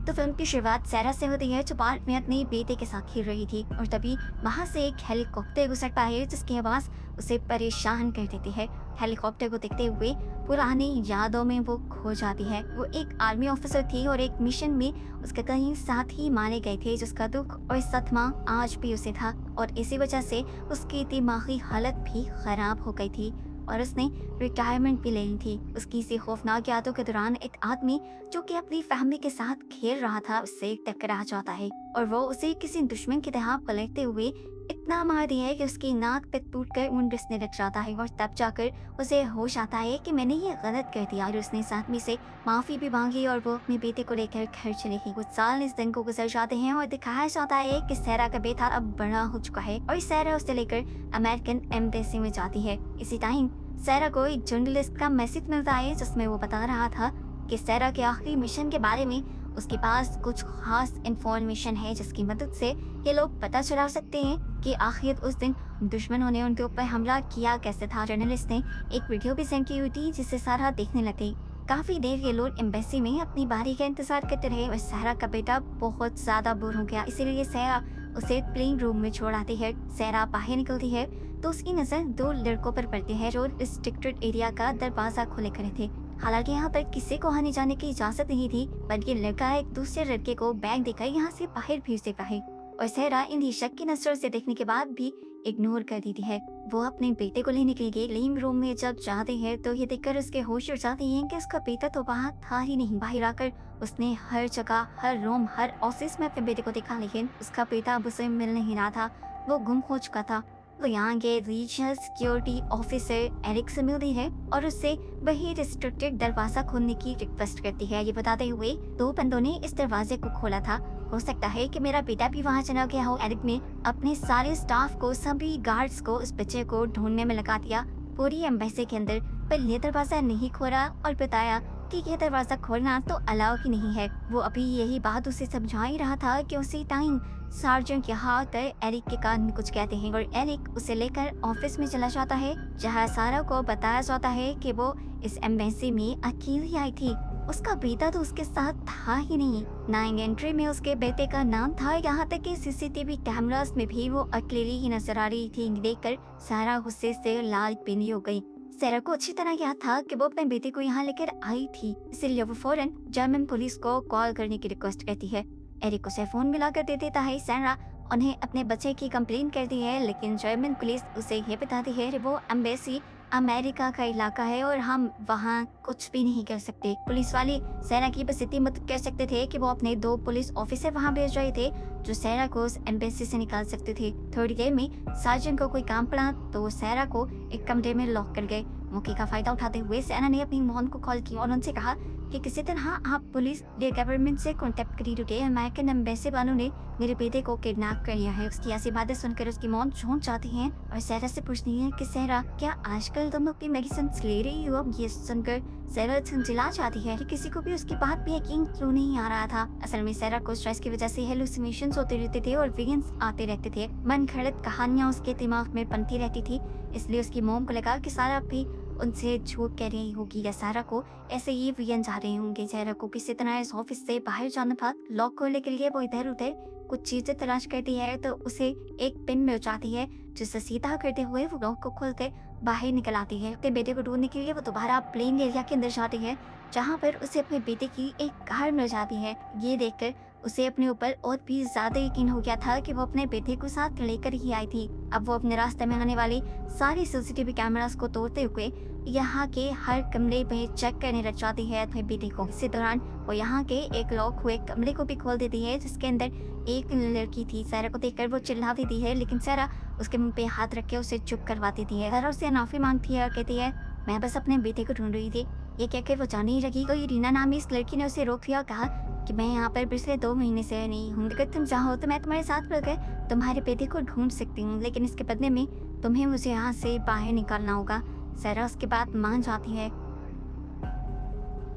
तो फिल्म की शुरुआत सहरा से होती है, जो पार्क में अपने बेटे के साथ खेल रही थी, और तभी वहां से एक हेलीकॉप्टर गुजरता है जिसकी आवाज उसे परेशान कर देती है। हेलीकॉप्टर को देखते हुए पुरानी यादों में वो खो जाती है। वो एक आर्मी ऑफिसर थी और एक मिशन में उसके कई साथी मारे गए थे, जिसका दुख और सदमा आज भी उसे था, और इसी वजह से उसकी दिमागी हालत भी खराब हो गई थी और उसने रिटायरमेंट भी ले ली थी। उसकी इसी खौफनाक यादों के दौरान एक आदमी जो कि अपनी फैमिली के साथ खेल रहा था उससे टकरा जाता है, और वो उसे किसी दुश्मन की तरह पलटते हुए इतना मार दिया है कि उसकी नाक पे टूटकर ऊन रिसने लग जाता है, और तब जाकर उसे होश आता है कि मैंने ये गलत कर दिया, और उसने इस आदमी से माफी भी मांगी और वो अपने बेटे को लेकर घर चले गई। कुछ साल इस दिन को गुजर जाते हैं और दिखाया जाता है कि सहरा का बेटा अब बड़ा हो चुका है, और सहरा उसे लेकर अमेरिकन एम्बेसी में जाती है। इसी टाइम सहरा को एक जर्नलिस्ट का मैसेज मिलता है जिसमें वो बता रहा था कि सहरा के आखिरी मिशन के बारे में उसके पास कुछ खास इंफॉर्मेशन है, जिसकी मदद से ये लोग पता चला सकते हैं कि आखिर उस दिन दुश्मनों ने उनके ऊपर हमला किया कैसे था। जर्नलिस्ट ने एक वीडियो भी सेंड की हुई थी जिसे सहरा देखने लगी। काफी देर ये लोग एम्बेसी में अपनी बारी का इंतजार करते रहे और सहरा का बेटा बहुत ज्यादा बोर हो गया, इसीलिए सहरा उसे प्लेन रूम में छोड़ आती है। सहरा बाहर निकलती है तो उसकी नजर दो लड़कों पर पड़ती है जो रिस्ट्रिक्टेड एरिया का दरवाजा खोले खड़े थे। हालांकि यहाँ पर किसी को आने जाने की इजाजत नहीं थी, बल्कि लड़का एक दूसरे लड़के को बैग देकर यहाँ से बाहर भेज देता है, और सहरा इन्हीं शक की नजरों से देखने के बाद भी इग्नोर कर देती है। वो अपने बेटे को लेने के लिए लिविंग रूम में जब जाते हैं तो ये देखकर उसके होश उड़ जाते हैं कि उसका बेटा तो वहाँ था ही नहीं। बाहर आकर उसने हर जगह, हर रूम, हर ऑफिस में अपने बेटे को देखा, लेकिन उसका बेटा अब उसे मिल नहीं रहा था, वो गुम हो चुका था। वो यहाँ के रीजनल सिक्योरिटी ऑफिसर एरिक से मिलती है और उससे वही रिस्ट्रिक्टेड दरवाजा खोलने की रिक्वेस्ट करती है, ये बताते हुए दो बंदों ने इस दरवाजे को खोला था, हो सकता है कि मेरा बेटा भी वहाँ चला गया हो। एरिक ने अपने सारे स्टाफ को, सभी गार्ड्स को उस बच्चे को ढूंढने में लगा दिया पूरी एम्बेसी के अंदर, पर यह दरवाजा नहीं खोला और बताया कि यह दरवाजा खोलना तो अलाउ ही नहीं है। वो अभी यही बात उसे समझा ही रहा था कि उसी टाइम सार्जेंट यहाँ आकर एरिक के कान में कुछ कहते हैं और एरिक उसे लेकर ऑफिस में चला जाता है, जहाँ सारा को बताया जाता है कि वो इस एम्बेसी में अकेली आई थी। उसका बेटा तो उसके साथ था ही नहीं, ना एंट्री में उसके बेटे का नाम था, यहाँ तक कि सीसीटीवी कैमरास में भी वो अकेली ही नजर आ रही थी। देखकर सारा गुस्से से लाल पीली हो गई। सारा को अच्छी तरह याद था कि वो अपने बेटे को यहाँ लेकर आई थी, इसलिए वो फौरन जर्मन पुलिस को कॉल करने की रिक्वेस्ट करती है। एरिक उसे फोन मिलाकर दे देता है। सारा उन्हें अपने बच्चे की कंप्लेन करती है, लेकिन जर्मन पुलिस उसे ये बताती है कि वो एम्बेसी अमेरिका का इलाका है और हम वहाँ कुछ भी नहीं कर सकते। पुलिस वाले सेना की बस इतनी मदद कर सकते थे कि वो अपने दो पुलिस ऑफिसर वहाँ भेज रहे थे जो सेना को उस एम्बेसी से निकाल सकते थे। थोड़ी देर में सार्जेंट को कोई काम पड़ा तो वो सेना को एक कमरे में लॉक कर गए। मौके का फायदा उठाते हुए सेना ने अपनी मॉम को कॉल किया और उनसे कहा कि किसी तरह आप पुलिस या गवर्नमेंट से कांटेक्ट करिए। अमेरिकन एम्बेसी वालों ने मेरे बेटे को किडनैप कर लिया है। उसकी ऐसी बातें सुनकर उसकी मॉम चौंक जाती हैं और सहरा से पूछती है कि सहरा, क्या आजकल तुम अपनी मेडिसिन ले रही हो? अब ये सुनकर सहरा झंझला जाती है कि किसी को भी उसकी बात पे यकीन क्यों नहीं आ रहा था। असल में सहरा को स्ट्रेस की वजह से हेलुसिनेशंस होते रहते थे और विजन्स आते रहते थे। मन घड़त कहानियां उसके दिमाग में बनती रहती थी, इसलिए उसकी मॉम को लगा कि सारा भी उनसे झूठ कह रही होगी या सारा को ऐसे ही विजन जा रहे होंगे। सारा को किसी तरह इस ऑफिस से बाहर जाना था। लॉक खोलने के लिए वो इधर उधर कुछ चीजें तलाश करती है तो उसे एक पिन मिल जाती है, जिसे सीधा करते हुए वो लॉक को खोलकर बाहर निकल आती है। अपने बेटे को ढूंढने के लिए वो दोबारा प्लेन एरिया के अंदर जाती है, जहाँ पर उसे अपने बेटे की एक कार मिल जाती है। ये देखकर उसे अपने ऊपर और भी ज्यादा यकीन हो गया था कि वो अपने बेटे को साथ लेकर ही आई थी। अब वो अपने रास्ते में आने वाली सारी सीसीटीवी कैमरास को तोड़ते हुए यहाँ के हर कमरे में चेक करने लग जाती है अपने बेटे को। इसी दौरान वो यहाँ के एक लॉक हुए कमरे को भी खोल देती है, जिसके अंदर एक लड़की थी। सारा को देखकर वो चिल्ला देती है, लेकिन सारा उसके मुंह पे हाथ रख के उसे चुप करवा देती है। सारा उससे माफी मांगती है और कहती है, मैं बस अपने बेटे को ढूंढ रही थी। ये कहकर वो जाने ही लगी तो रीना नामी इस लड़की ने उसे रोक लिया, कहा कि मैं यहाँ पर पिछले 2 महीने से नहीं हूँ, अगर तुम चाहो तो मैं तुम्हारे साथ मिलकर तुम्हारे बेटे को ढूंढ सकती हूँ, लेकिन इसके बदले में तुम्हें मुझे यहाँ से बाहर निकालना होगा। सारा उसके बाद मान जाती है।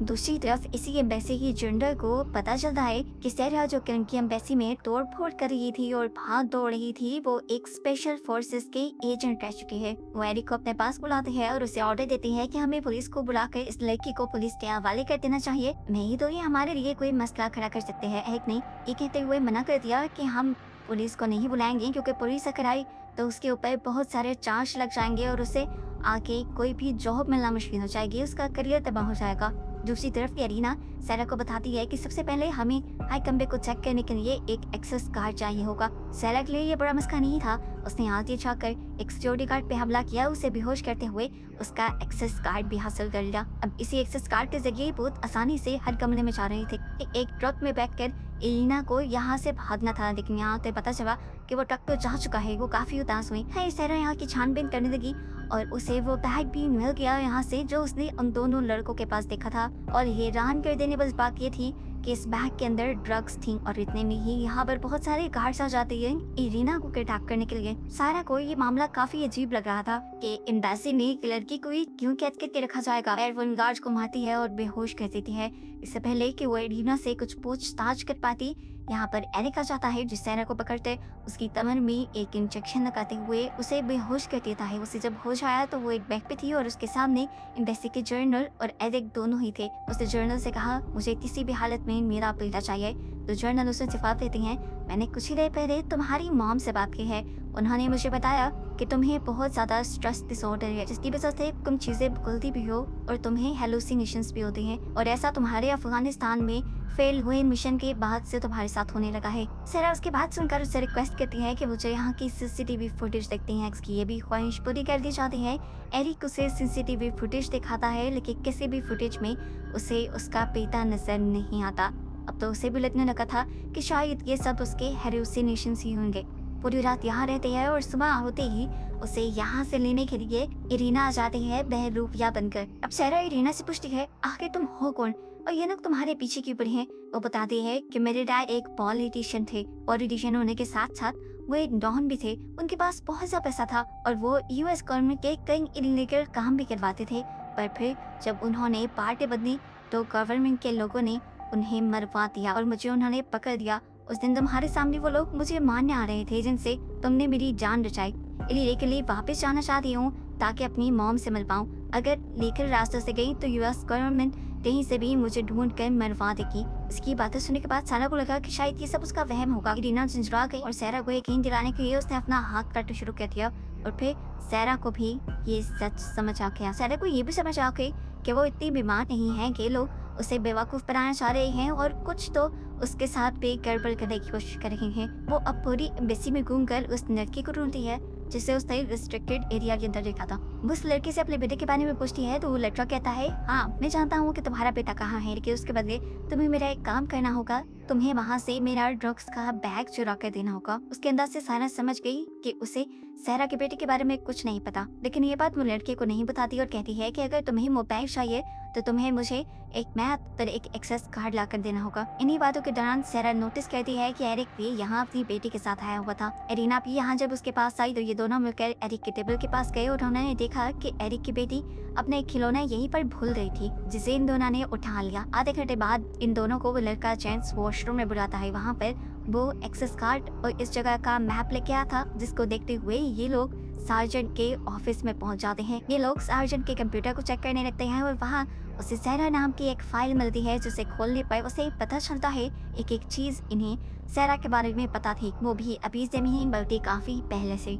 दूसरी तरफ इसी एम्बेसी की जनरल को पता चलता है कि सेरा जो कि उनकी एम्बेसी में तोड़ फोड़ कर रही थी और भाग दौड़ रही थी, वो एक स्पेशल फोर्सेस के एजेंट रह चुकी है। वो एरिक को अपने पास बुलाते हैं और उसे ऑर्डर देती है कि हमें पुलिस को बुलाकर इस लड़की को पुलिस के हवाले कर देना चाहिए, नहीं तो ये हमारे लिए कोई मसला खड़ा कर सकते हैं। एरिक ने ये कहते हुए मना कर दिया कि हम पुलिस को नहीं बुलाएंगे, क्योंकि पुलिस अगर आई तो उसके ऊपर बहुत सारे चार्ज लग जाएंगे और उसे आगे कोई भी जॉब मिलना मुश्किल हो जाएगी, उसका करियर तबाह हो जाएगा। दूसरी तरफ एरिना सेरा को बताती है कि सबसे पहले हमें हाई कमरे को चेक करने के लिए एक एक्सेस कार्ड चाहिए होगा। सेरा के लिए ये बड़ा मसला नहीं था। उसने आगे जाकर एक सिक्योरिटी गार्ड पे हमला किया, उसे बेहोश करते हुए उसका एक्सेस कार्ड भी हासिल कर लिया। अब इसी एक्सेस कार्ड के जरिए बहुत आसानी से हर कमरे में जा रहे थे। एक ट्रक में बैठकर एरिना को यहाँ से भागना था, लेकिन यहाँ पे पता चला कि वो ट्रक तो जा चुका है। वो काफी उदास हुई है। सेरा यहाँ की छानबीन करने लगी और उसे वो बैग भी मिल गया यहाँ से, जो उसने उन दोनों लड़कों के पास देखा था। और हैरान कर देने बस बात ये थी कि इस बैग के अंदर ड्रग्स थी और इतने में ही यहाँ पर बहुत सारे गार्ड्स आ जाते हैं इरीना को किडनैप करने के लिए। सारा को ये मामला काफी अजीब लग रहा था कि एम्बेसी में एक लड़की को ही क्यों कैद करके रखा जाएगा। वो इन गार्ड्स को मारती है और बेहोश कर देती है, इससे पहले कि वो इरीना से कुछ पूछताछ कर पाती। यहाँ पर एरिक आ जाता है, जिस सेरा को पकड़ते उसकी कमर में एक इंजेक्शन लगाते हुए उसे बेहोश कर देता है। उसे जब होश आया तो वो एक बैग पे थी और उसके सामने एम्बेसी के जर्नल और एरिक दोनों ही थे। उसने जर्नल से कहा, मुझे किसी भी हालत में मेरा बेटा चाहिए। तो जर्नल उसे जवाब देती हैं, मैंने कुछ ही देर पहले तुम्हारी मॉम से बात की है। उन्होंने मुझे बताया कि तुम्हें बहुत ज़्यादा स्ट्रेस डिसऑर्डर है, जिसकी वजह से तुम चीज़ें भूलती भी हो और तुम्हें हेलुसिनेशंस भी होती हैं, और ऐसा तुम्हारे अफगानिस्तान में फेल हुए मिशन के बाद से तुम्हारे साथ होने लगा है। सेरा उसकी बात सुनकर उससे रिक्वेस्ट करती है कि मुझे यहाँ की सीसीटीवी फुटेज देखते हैं। उसकी ये भी ख्वाहिश पूरी कर दी जाती है। एरिक उसे सीसीटीवी फुटेज दिखाता है, लेकिन किसी भी फुटेज में उसे उसका बेटा नजर नहीं आता। अब तो उसे भी लगने लगा था कि शायद ये सब उसके हेलुसिनेशंस ही होंगे। पूरी रात यहाँ रहते हैं और सुबह होते ही उसे यहाँ से लेने के लिए इरीना आ जाती है बहरूपिया बनकर। अब सेरा इरीना से पूछती है, आखिर तुम हो कौन और ये लोग तुम्हारे पीछे क्यों पड़े हैं? वो बताती है कि मेरे डैड एक पॉलिटिशियन थे। पॉलिटिशियन होने के साथ साथ वो एक डॉन भी थे। उनके पास बहुत सा पैसा था और वो यूएस गवर्नमेंट के कई इलीगल काम भी करवाते थे। पर फिर जब उन्होंने पार्टी बदली तो गवर्नमेंट के लोगों ने उन्हें मरवा दिया और मुझे उन्होंने पकड़ दिया। उस दिन तुम्हारे सामने वो लोग मुझे मारने आ रहे थे, जिनसे तुमने मेरी जान बचाई। इसीलिए के लिए वापस जाना चाहती हूँ ताकि अपनी मॉम से मिल पाऊँ। अगर लेकर रास्ते से गई तो यूएस गवर्नमेंट कहीं से भी मुझे ढूंढ कर मरवा देगी। इसकी बातें सुनने के बाद सारा को लगा कि शायद ये सब उसका वहम होगा। इरीना झंझरा गई और सेरा को यकीन दिलाने के लिए उसने अपना हाथ काटना शुरू कर दिया और फिर सेरा को भी ये सच समझ आ गया। सेरा को ये भी समझ आ गई कि वो इतनी बीमार नहीं है कि लोग उसे बेवकूफ़ बनाना चाह रहे हैं और कुछ तो उसके साथ भी गड़बड़ करने की कोशिश कर रहे हैं। वो अब पूरी एम्बेसी में घूमकर उस लड़की को ढूंढती है जिसे उसने रिस्ट्रिक्टेड एरिया के अंदर देखा था। वो उस लड़के से अपने बेटे के बारे में पूछती है तो वो लड़का कहता है, हाँ मैं जानता हूँ कि तुम्हारा बेटा कहाँ है, लेकिन उसके बदले तुम्हें मेरा एक काम करना होगा। तुम्हें वहाँ से मेरा ड्रग्स का बैग चुरा कर देना होगा। उसके अंदर से सारा समझ गई कि उसे सेरा के बेटे के बारे में कुछ नहीं पता, लेकिन ये बात वो लड़के को नहीं बताती और कहती है कि अगर तुम्हें मोबाइल चाहिए तो तुम्हें मुझे एक मैप और एक एक्सेस कार्ड ला कर देना होगा। इन्हीं बातों के दौरान सेरा नोटिस करती है कि एरिक भी यहाँ अपनी बेटी के साथ आया हुआ था। एरिना भी यहाँ जब उसके पास आई तो ये दोनों मिलकर एरिक के टेबल के पास गए और उन्होंने देखा कि एरिक की बेटी अपना खिलौना यहीं पर भूल गई थी, जिसे इन दोनों ने उठा लिया। आधे घंटे बाद इन दोनों को वो लड़का जेंट्स वॉशरूम में बुलाता है। वहाँ पर वो एक्सेस कार्ड और इस जगह का मैप लेके आया था, जिसको देखते हुए ये लोग सार्जेंट के ऑफिस में पहुंच जाते हैं। ये लोग सार्जेंट के कंप्यूटर को चेक करने लगते हैं और वहाँ उसे सेरा नाम की एक फाइल मिलती है, जिसे खोलने पर उसे पता चलता है एक एक चीज इन्हें सेरा के बारे में पता थी, वो भी अभी से नहीं बल्कि काफी पहले से।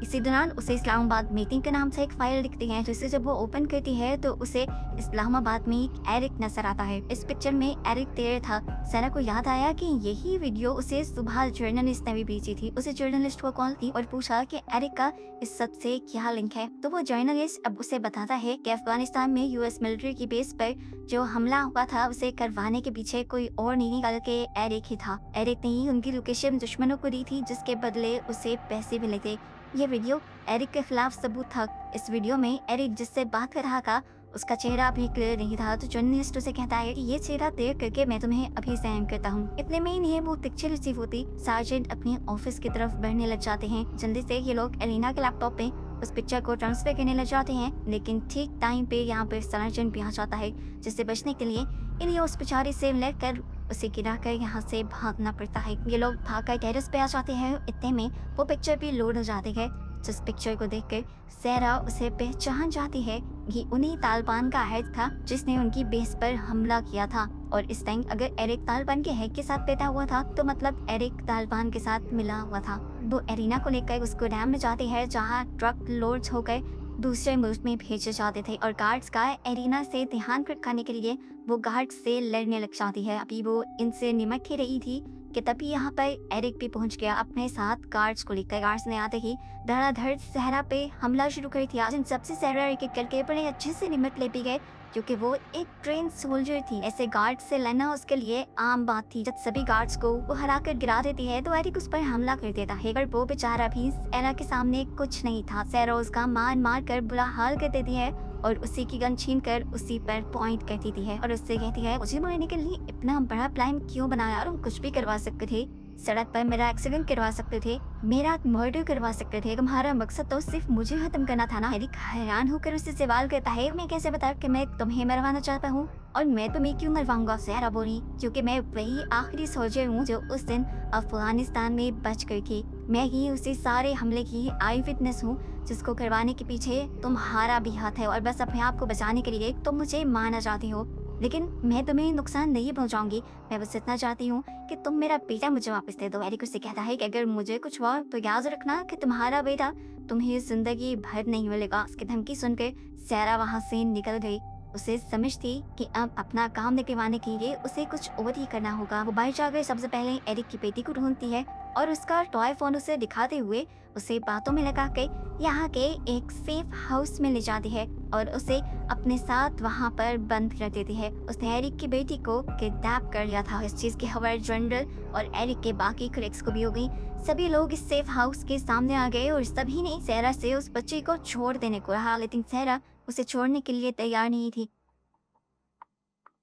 इसी दौरान उसे इस्लामाबाद मीटिंग के नाम से एक फाइल दिखती है, जिसे जब वो ओपन करती है तो उसे इस्लामाबाद में एक एरिक नजर आता है। इस पिक्चर में एरिक तेरे था। सेरा को याद आया कि यही वीडियो उसे सुबह जर्नलिस्ट ने भी भेजी थी। उसे जर्नलिस्ट को कॉल की और पूछा कि एरिक का इस सब से क्या लिंक है। तो वो जर्नलिस्ट अब उसे बताता है कि अफगानिस्तान में यूएस मिलिट्री की बेस पर जो हमला हुआ था उसे करवाने के पीछे कोई और नहीं बल्कि एरिक ही था। एरिक ने ही उनकी लोकेशन दुश्मनों को दी थी, जिसके बदले उसे पैसे मिले थे। ये वीडियो एरिक के खिलाफ सबूत था। इस वीडियो में एरिक जिससे बात कर रहा था उसका चेहरा अभी क्लियर नहीं था। तो जर्नलिस्ट उसे कहता है कि ये चेहरा तय करके मैं तुम्हें अभी सेंड करता हूँ। इतने में ही नहीं वो पिक्चर रिसीव होती, सार्जेंट अपने ऑफिस की तरफ बढ़ने लग जाते हैं। जल्दी से ये लोग एलिना के लैपटॉप पे उस पिक्चर को ट्रांसफर करने लग जाते हैं, लेकिन ठीक टाइम पे यहाँ पर सर्जेंट भी आ जाता है, जिससे बचने के लिए इन्हें उस बेचारे से लड़कर उसे गिराकर यहाँ से भागना पड़ता है। ये लोग भागकर टेरेस पे आ जाते हैं। इतने में वो पिक्चर भी लोड हो जाती है, जिस पिक्चर को देखकर सारा उसे पहचान जाती है। ये उन्हीं तालिबान का हेड था जिसने उनकी बेस पर हमला किया था, और इस टाइम अगर एरिक तालिबान के हेड के साथ पैदा हुआ था तो मतलब एरिक तालिबान के साथ मिला हुआ था। वो एरिना को लेकर उसको डैम में जाते हैं, जहाँ ट्रक लोड्स होकर दूसरे मुल्क में भेजे जाते थे, और गार्ड्स का एरिना से ध्यान भटकाने के लिए वो गार्ड्स से लड़ने लग जाती है। अभी वो इनसे निमट ही रही थी कि तभी यहाँ पर एरिक भी पहुंच गया अपने साथ गार्ड्स को लेकर। गार्ड्स ने आते ही धड़ाधड़ सहरा पे हमला शुरू कर दिया, जिन सबसे सहरा एक एक करके बड़े अच्छे से निमट ले भी गए, क्योंकि वो एक ट्रेन सोल्जर थी। ऐसे गार्ड से लड़ना उसके लिए आम बात थी। जब सभी गार्ड्स को वो हराकर गिरा देती है तो एरिक उस पर हमला कर देता है, पर वो बेचारा भी सहरा के सामने कुछ नहीं था। सहरा उसका मार मार कर बुरा हाल कर देती है और उसी की गन छीन कर उसी पर पॉइंट कर देती है और उससे कहती है, मुझे मारने के लिए इतना बड़ा प्लान क्यों बनाया? तुम कुछ भी करवा सकते थे, सड़क पर मेरा एक्सीडेंट करवा सकते थे, मेरा मर्डर करवा सकते थे, तुम्हारा मकसद तो सिर्फ मुझे खत्म करना था ना। एरिक हैरान होकर उससे सवाल करता है, मैं कैसे बता कि मैं तुम्हें मरवाना चाहता हूँ, और मैं तुम्हें क्यों मरवाऊंगा? सहरा बोली, क्योंकि मैं वही आखिरी सोल्जर हूँ जो उस दिन अफगानिस्तान में बच गई थी। मैं ही उसी सारे हमले की आई विटनेस हूँ जिसको करवाने के पीछे तुम्हारा भी हाथ है, और बस अपने आप को बचाने के लिए तुम मुझे मारना चाहती हो, लेकिन मैं तुम्हें नुकसान नहीं पहुंचाऊंगी। मैं बस इतना चाहती हूँ कि तुम मेरा बेटा मुझे वापस दे दो। एरिक उससे कहता है कि अगर मुझे कुछ हुआ तो याद रखना कि तुम्हारा बेटा तुम्हें जिंदगी भर नहीं मिलेगा। उसकी धमकी सुनकर सहरा वहाँ से निकल गई। उसे समझ थी कि अब अपना काम निकलवाने के लिए उसे कुछ और ही करना होगा। वो बाहर जाकर सबसे पहले एरिक की बेटी को ढूंढती है और उसका टॉय फोन उसे दिखाते हुए उसे बातों में लगा के यहाँ के एक सेफ हाउस में ले जाती है और उसे अपने साथ वहाँ पर बंद कर देती है। उसने एरिक की बेटी को किडनैप कर लिया था। इस चीज की खबर जनरल और एरिक के बाकी क्रिक्स को भी हो गई। सभी लोग इस सेफ हाउस के सामने आ गए और सभी ने सहरा से उस बच्चे को छोड़ देने को कहा, लेकिन सहरा उसे छोड़ने के लिए तैयार नहीं थी।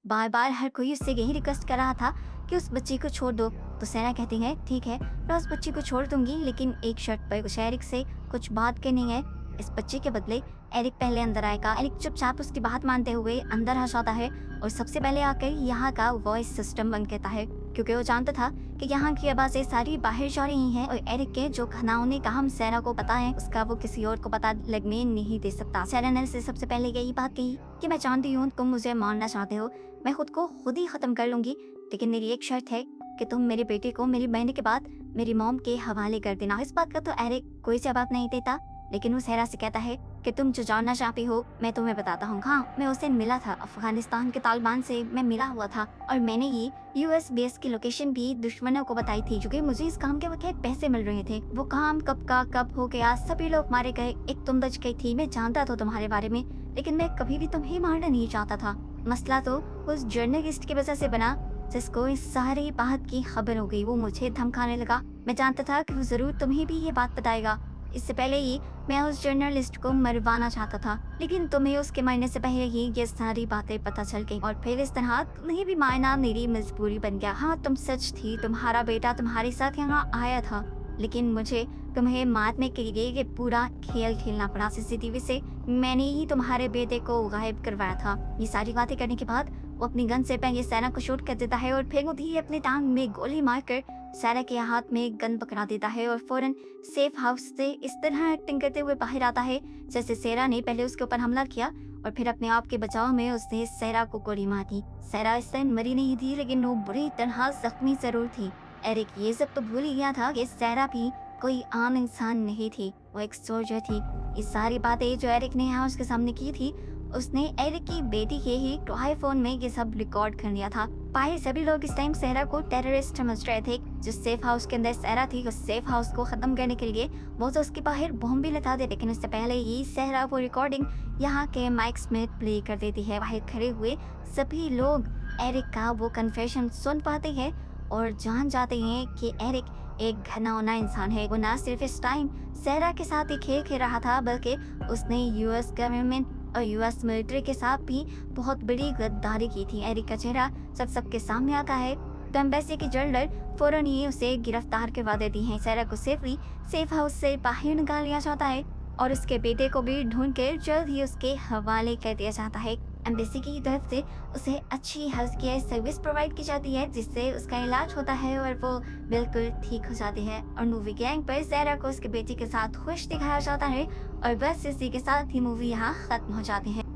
बार बार हर कोई उससे यही रिक्वेस्ट कर रहा था कि उस बच्ची को छोड़ दो, तो सहरा कहती है ठीक है, मैं उस बच्ची को छोड़ दूंगी, लेकिन एक शर्त पर। उसे एरिक से कुछ बात करनी है इस बच्चे के बदले। एरिक पहले अंदर आएगा। एरिक चुपचाप उसकी बात मानते हुए अंदर आ जाता है और सबसे पहले आकर यहाँ का वॉइस सिस्टम बंद करता है, क्योंकि वो जानता था कि यहाँ की आवाजें सारी बाहर जा रही हैं और एरिक के जो घनाउने का हम सहरा को पता है उसका वो किसी और को पता लगने नहीं दे सकता। सहरा ने से सबसे पहले यही बात कही कि मैं जानती हूँ तुम मुझे मारना चाहते हो, मैं खुद को खुद ही खत्म कर लूंगी, लेकिन मेरी एक शर्त है कि तुम मेरे बेटे को मेरी बहन के बाद मेरी मॉम के हवाले कर देना। इस बात का तो एरिक कोई जवाब नहीं देता, लेकिन वो सहरा से कहता है कि तुम जो जानना चाहती हो मैं तुम्हें बताता हूँ। हाँ, मैं उसे मिला था, अफगानिस्तान के तालिबान से मैं मिला हुआ था और मैंने ये यूएस बेस की लोकेशन भी दुश्मनों को बताई थी, क्योंकि मुझे इस काम के वक्त पैसे मिल रहे थे। वो काम कब का कब हो गया, सभी लोग मारे गए, एक तुम बच गई थी। मैं जानता था तुम्हारे बारे में, लेकिन मैं कभी भी तुम्हें मारना नहीं चाहता था। मसला तो उस जर्नलिस्ट की वजह से बना जिसको इस सारी बात की खबर हो गई। वो मुझे धमकाने लगा। मैं जानता था कि वो जरूर तुम्हें भी ये बात बताएगा। इससे पहले ही मैं उस जर्नलिस्ट को मरवाना चाहता था, लेकिन तुम्हें उसके मरने से पहले ही ये सारी बातें पता चल गई और फिर इस तरह तुम्हें भी मारना मेरी मजबूरी बन गया। हाँ, तुम सच थी, तुम्हारा बेटा तुम्हारे साथ यहाँ आया था, लेकिन मुझे तुम्हें मारने के लिए ये पूरा खेल खेलना पड़ा। सीसीटीवी से मैंने ही तुम्हारे बेटे को गायब करवाया था। ये सारी बातें करने के बाद वो अपनी गन से पहले सहरा को शूट कर देता है और फिर ही अपनी टांग में गोली मारकर सहरा के हाथ में गन पकड़ा देता है और फौरन सेफ हाउस से इस तरह एक्टिंग करते हुए बाहर आता है जैसे सहरा ने पहले उसके ऊपर हमला किया और फिर अपने आप के बचाव में उसने सहरा को गोली मार दी। सहरा इस टाइम मरी नहीं थी, लेकिन वो बुरी तरह जख्मी जरूर थी। एरिक ये सब तो भूल ही गया था कि सहरा भी कोई आम इंसान नहीं थी, वो एक सोल्जर थी। ये सारी बातें जो एरिक ने यहाँ उसके सामने की थी, उसने एरिक की बेटी के ही टॉय फोन में ये सब रिकॉर्ड कर लिया था। बाहर सभी लोग इस टाइम सहरा को टेररिस्ट समझ रहे थे। जिस सेफ हाउस के अंदर सहरा थी, उस सेफ हाउस को खत्म करने के लिए वो तो उसके बाहर बॉम्ब भी लगा दे, लेकिन उससे पहले ही सहरा वो रिकॉर्डिंग यहाँ के माइक्स में प्ले कर देती है। बाहर खड़े हुए सभी लोग एरिक का वो कन्फेशन सुन पाते हैं और जान जाते हैं कि एरिक एक घिनौना इंसान है। वो ना सिर्फ इस टाइम सहरा के साथ ही खेल खेल रहा था, बल्कि उसने यूएस गवर्नमेंट और यूएस मिलिट्री के साथ भी बहुत बड़ी गद्दारी की थी। एरिक का चेहरा सबके सामने आता है तो एम्बेसी की जनरल फौरन ही उसे गिरफ्तार करवा देती है। सहरा को सेफली सेफ हाउस से बाहर निकाल लिया जाता है और उसके बेटे को भी ढूंढ कर जल्द ही उसके हवाले कर दिया जाता है। एम्बेसी की तरफ से उसे अच्छी हेल्थ केयर सर्विस प्रोवाइड की जाती है, जिससे उसका इलाज होता है और वो बिल्कुल ठीक हो जाती है। और मूवी के एंड पर ज़हरा को उसके बेटे के साथ खुश दिखाया जाता है और बस इसी के साथ ही मूवी यहाँ खत्म हो जाती है।